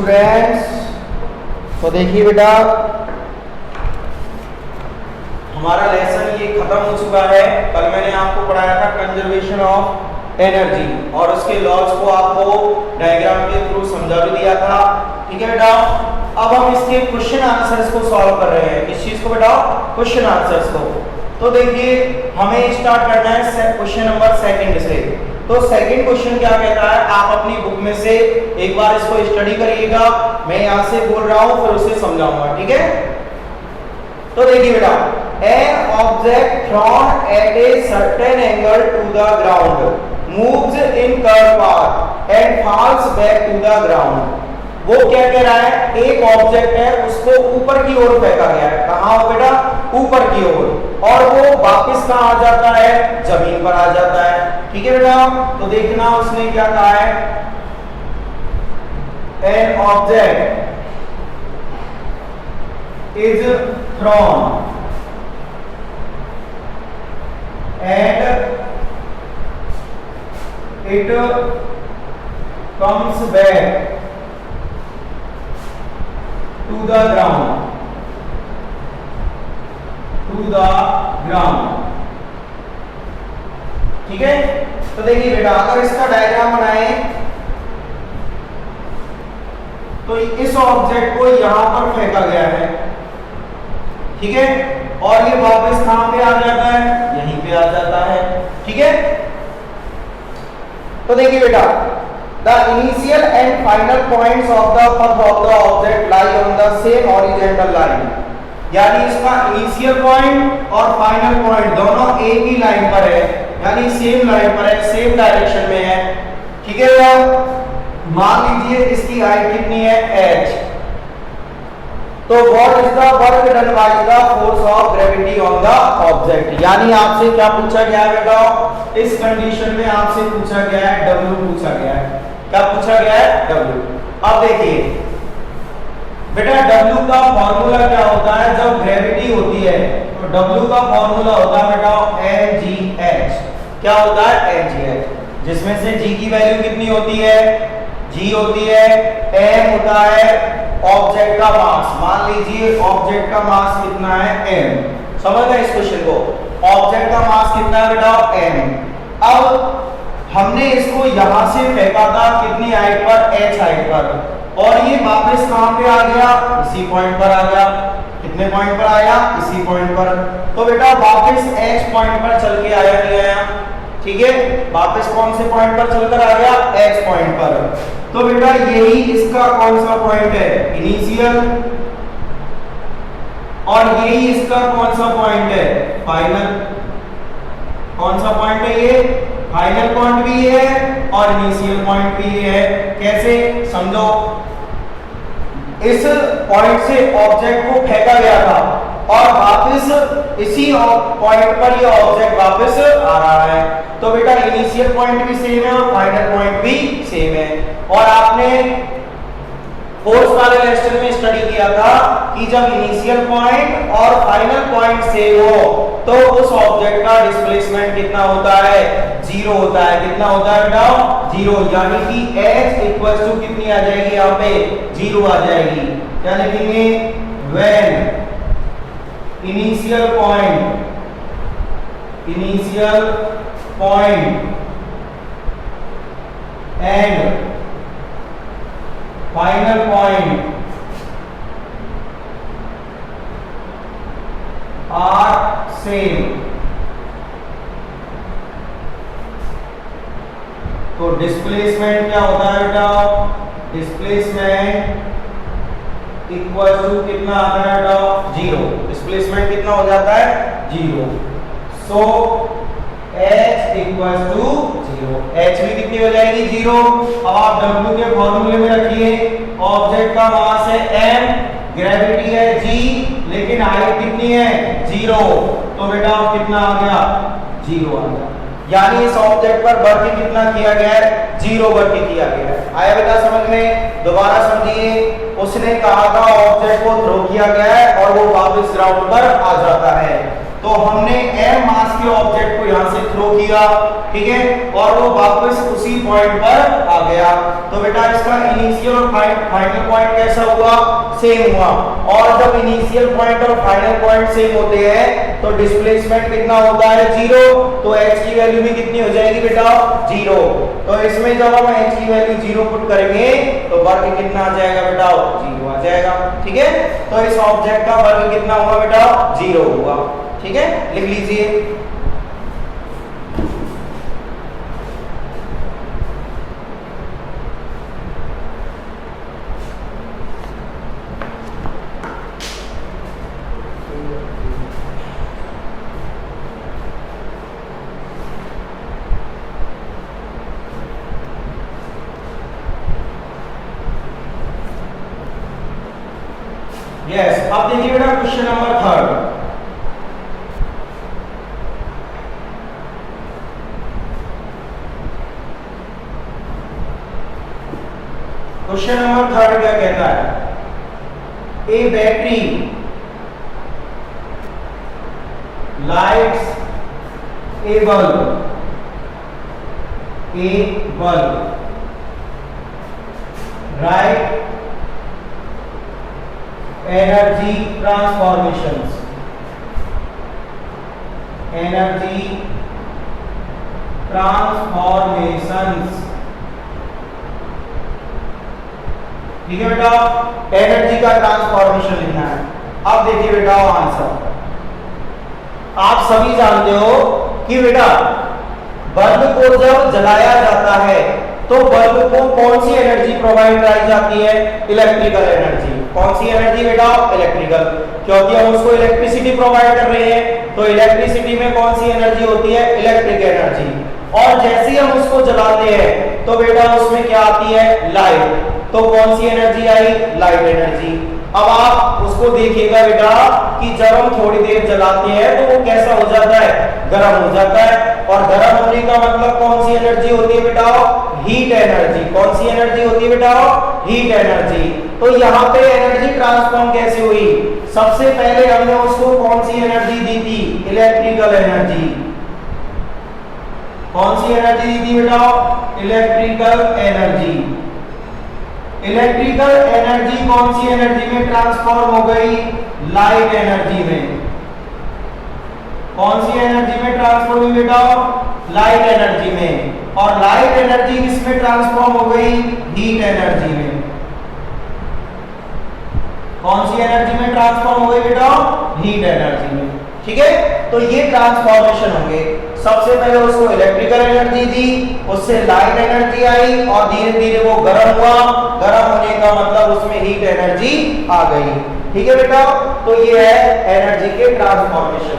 Students, तो देखिए बेटा हमारा लेसन ये खत्म हो चुका है। कल मैंने आपको पढ़ाया था कंजर्वेशन ऑफ एनर्जी और उसके लॉज को आपको डायग्राम के थ्रू समझा भी दिया था। ठीक है बेटा, अब हम इसके क्वेश्चन आंसर्स को सॉल्व कर रहे हैं। किस चीज को बेटा? क्वेश्चन आंसर्स को। तो देखिए हमें स्टार्ट करना है क्वेश्चन नंबर सेकंड से। तो सेकंड क्वेश्चन क्या कहता है, आप अपनी बुक में से एक बार इसको स्टडी करिएगा, मैं यहाँ से बोल रहा हूँ फिर उसे समझाऊंगा। ठीक है, तो देखिए बेटा, an object thrown at a certain angle to the ground moves in curved path and falls back to the ground। वो क्या कह रहा है, एक ऑब्जेक्ट है उसको ऊपर की ओर फेंका गया है। कहाँ हो बेटा? ऊपर की ओर, और वो वापस कहाँ आ जाता है? जमीन पर आ जाता है। ठीक है बेटा, तो देखना उसने क्या कहा है, an object is thrown and it comes back to the ground, ठीक है। तो देखिए बेटा, अगर इसका डायग्राम बनाए तो इस ऑब्जेक्ट को यहां पर फेंका गया है, ठीक है, और ये वापस कहां पे आ जाता है? यहीं पे आ जाता है। ठीक है, तो देखिए बेटा, the initial and final points of the path of the object lie on the same horizontal line, यानी इसका इनिशियल पॉइंट और फाइनल पॉइंट दोनों एक ही लाइन पर है, यानी सेम लाइन पर है, सेम डायरेक्शन में है। ठीक है बेटा, मान लीजिए इसकी हाइट कितनी है? h। तो what is the work done by the force of gravity on the object, यानी आपसे क्या पूछा गया है बेटा? इस कंडीशन में आपसे पूछा गया है w पूछा गया है। क्या पूछा गया है? w। अब देखिए बेटा, w का फॉर्मूला क्या होता है? जब ग्रेविटी होती है तो w का फॉर्मूला होता है बेटा mgh। क्या होता है? mgh, जिसमें से g की वैल्यू कितनी होती है? g होती है, m होता है ऑब्जेक्ट का मास। मान लीजिए ऑब्जेक्ट का मास कितना है? m। समझ गए इस क्वेश्चन को? ऑब्जेक्ट का मास कितना है बेटा? m। अब हमने इसको यहां से फेंका था कितनी हाइट पर? h हाइट पर, और ये वापस कहां पे आ गया? इसी पॉइंट पर आ गया। कितने पॉइंट पर आया? इसी पॉइंट पर। तो बेटा वापस h पॉइंट पर चल के आया नहीं आया? ठीक है, वापस कौन से पॉइंट पर चलकर आ गया? h पॉइंट पर। तो बेटा यही इसका कौन सा पॉइंट है? इनिशियल, और यही इसका कौन सा पॉइंट है? फाइनल। कौन सा पॉइंट है ये? फाइनल पॉइंट भी है और इनिशियल पॉइंट भी है। कैसे? समझो, इस पॉइंट से ऑब्जेक्ट को फेंका गया था और वापस इसी पॉइंट पर ये ऑब्जेक्ट वापस आ रहा है। तो बेटा इनिशियल पॉइंट भी सेम है और फाइनल पॉइंट भी सेम है। और आपने फोर्स वाले लेक्चर में स्टडी किया था कि जब इनिशियल पॉइंट और फाइनल पॉइंट सेम हो तो उस ऑब्जेक्ट का डिस्प्लेसमेंट कितना होता है? जीरो होता है। कितना होता है बेटा? जीरो, यानी कि h इक्वल टू कितनी आ जाएगी? यहाँ पे जीरो आ जाएगी। क्या लिखेंगे? When initial point and final point are same, तो डिस्प्लेसमेंट क्या होता है बेटा? डिस्प्लेसमेंट इक्वल टू कितना आता है बेटा? जीरो। डिस्प्लेसमेंट कितना हो जाता है? Zero. So h equal to zero. h भी कितनी हो जाएगी? जीरो। अब आप w के फॉर्मूले में रखिए, ऑब्जेक्ट का मास है m, ग्रेविटी है g, लेकिन हाइट कितनी है? जीरो। तो बेटा कितना आ गया? जीरो आ गया, यानी इस ऑब्जेक्ट पर वर्क कितना किया गया है? जीरो वर्क किया गया है। आया बेटा समझ में? दोबारा समझिए, उसने कहा था ऑब्जेक्ट को थ्रो किया गया है और वो वापस ग्राउंड पर आ जाता है। तो हमने m मास के ऑब्जेक्ट को यहां से थ्रो किया, ठीक है, और वो वापस उसी पॉइंट पर आ गया। तो बेटा इसका इनिशियल और फाइनल पॉइंट कैसा हुआ? सेम हुआ। और जब इनिशियल पॉइंट और फाइनल पॉइंट सेम होते हैं तो डिस्प्लेसमेंट कितना होता है? 0। तो h की वैल्यू भी कितनी हो जाएगी बेटा? 0। तो इसमें जब हम h की वैल्यू 0 पुट करेंगे तो वर्ग कितना आ जाएगा बेटा? 0 आ जाएगा, ठीक है। तो इस ऑब्जेक्ट का वर्ग कितना हुआ बेटा? 0 हुआ, ठीक है, लिख लीजिए। यस, अब देखिए बेटा क्वेश्चन नंबर 3। क्वेश्चन नंबर 3 क्या कहता है? ए बैटरी लाइट्स ए बल्ब राइट एनर्जी ट्रांसफॉर्मेशंस, ठीक है बेटा, एनर्जी का ट्रांसफॉर्मेशन लिखना है। अब देखिए बेटा आंसर, आप सभी जानते हो कि बेटा बल्ब को जब जलाया जाता है तो बल्ब को कौन सी एनर्जी प्रोवाइड कराई जाती है? Electrical energy. कौन सी एनर्जी बेटा? इलेक्ट्रिकल, क्योंकि हम उसको इलेक्ट्रिसिटी प्रोवाइड कर रहे हैं। तो इलेक्ट्रिसिटी में कौन सी एनर्जी होती है? Electric energy. और जैसे ही हम उसको जलाते हैं तो बेटा उसमें क्या आती है? लाइट। तो कौन सी एनर्जी आई? Light energy. अब आप उसको देखिएगा बेटा कि जब हम थोड़ी देर जलाते हैं तो वो कैसा हो जाता है? गर्म हो जाता है। और गर्म होने का मतलब कौन सी एनर्जी होती है बेटा? Heat energy. कौन सी एनर्जी होती है बेटा? Heat energy. तो यहाँ पे एनर्जी ट्रांसफॉर्म कैसे हुई? सबसे पहले हमने उसको कौन सी एनर्जी दी थी? Electrical energy. कौन सी एनर्जी दी थी बेटा? Electrical energy. इलेक्ट्रिकल एनर्जी कौन सी एनर्जी में ट्रांसफॉर्म हो गई? लाइट एनर्जी में। कौन सी एनर्जी में ट्रांसफॉर्म हुई बेटा? लाइट एनर्जी में। और लाइट एनर्जी किसमें ट्रांसफॉर्म हो गई? हीट एनर्जी में। कौन सी एनर्जी में ट्रांसफॉर्म हो गई बेटा? हीट एनर्जी में, ठीक है। तो ये ट्रांसफॉर्मेशन होंगे। सबसे पहले उसको इलेक्ट्रिकल एनर्जी दी, उससे लाइट एनर्जी आई और धीरे धीरे वो गर्म हुआ। गर्म होने का मतलब उसमें हीट एनर्जी आ गई, ठीक है बेटा। तो ये है एनर्जी के ट्रांसफॉर्मेशन।